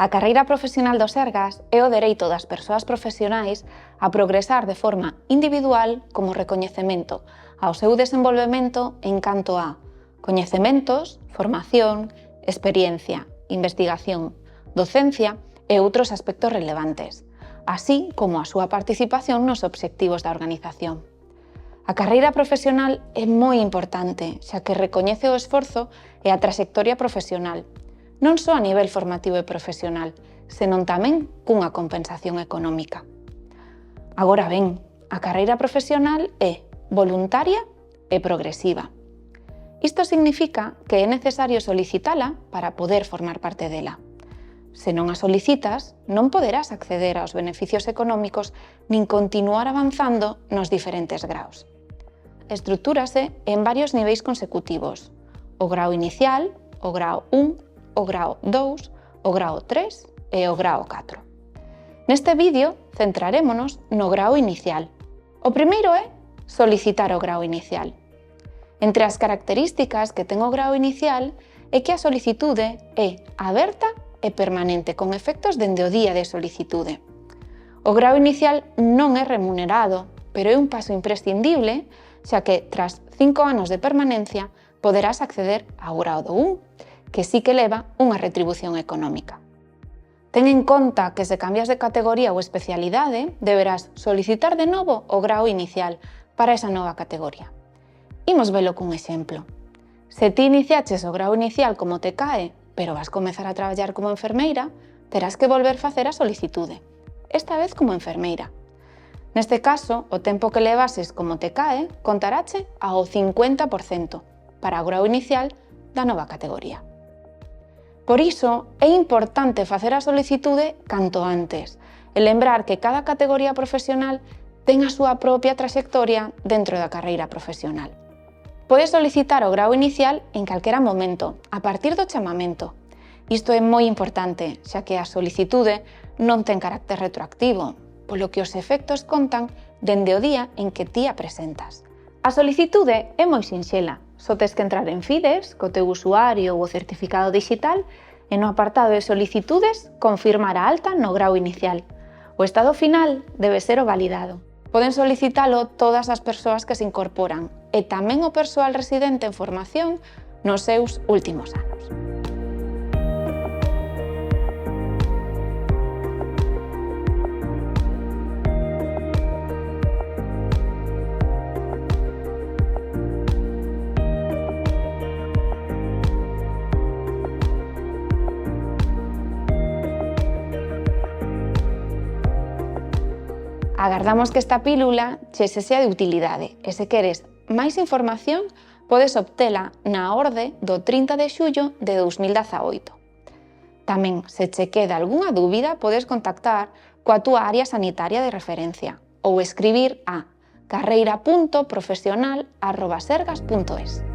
A carreira profesional do Sergas é o dereito das persoas profesionais a progresar de forma individual como recoñecemento ao seu desenvolvemento en canto a coñecementos, formación, experiencia, investigación, docencia e outros aspectos relevantes, así como a súa participación nos obxectivos da organización. A carreira profesional é moi importante, xa que recoñece o esforzo e a traxectoria profesional, non só a nivel formativo e profesional, senón tamén cunha compensación económica. Agora ben, a carreira profesional é voluntaria e progresiva. Isto significa que é necesario solicitala para poder formar parte dela. Se non a solicitas, non poderás acceder aos beneficios económicos nin continuar avanzando nos diferentes graos. Estrutúrase en varios niveis consecutivos: o grao inicial, o grao 1, o grao 2, o grao 3 e o grao 4. Neste vídeo centrarémonos no grao inicial. O primeiro é solicitar o grao inicial. Entre as características que ten o grao inicial é que a solicitude é aberta e permanente, con efectos dende o día de solicitude. O grao inicial non é remunerado, pero é un paso imprescindible, xa que tras 5 anos de permanencia poderás acceder ao grao do 1, que sí que leva unha retribución económica. Ten en conta que se cambias de categoría ou especialidade, deberás solicitar de novo o grao inicial para esa nova categoría. Imos velo cun exemplo. Se ti iniciaches o grao inicial como te cae, pero vas comezar a traballar como enfermeira, terás que volver facer a solicitude, esta vez como enfermeira. Neste caso, o tempo que levases como te cae contarache ao 50% para o grao inicial da nova categoría. Por iso, é importante facer a solicitude canto antes e lembrar que cada categoría profesional ten a súa propia traxectoria dentro da carreira profesional. Podes solicitar o grao inicial en calquera momento, a partir do chamamento. Isto é moi importante, xa que a solicitude non ten carácter retroactivo, polo que os efectos contan dende o día en que ti a presentas. A solicitude é moi sinxela. Só tes que entrar en Fides, co teu usuario ou o certificado digital, e no apartado de solicitudes confirmar a alta no grao inicial. O estado final debe ser o validado. Poden solicitalo todas as persoas que se incorporan e tamén o persoal residente en formación nos seus últimos anos. Agardamos que esta pílula che sea de utilidade e se queres máis información podes obtela na orde do 30 de xullo de 2018. Tamén, se che queda algunha dúbida, podes contactar coa túa área sanitaria de referencia ou escribir a carreira.profesional@sergas.es.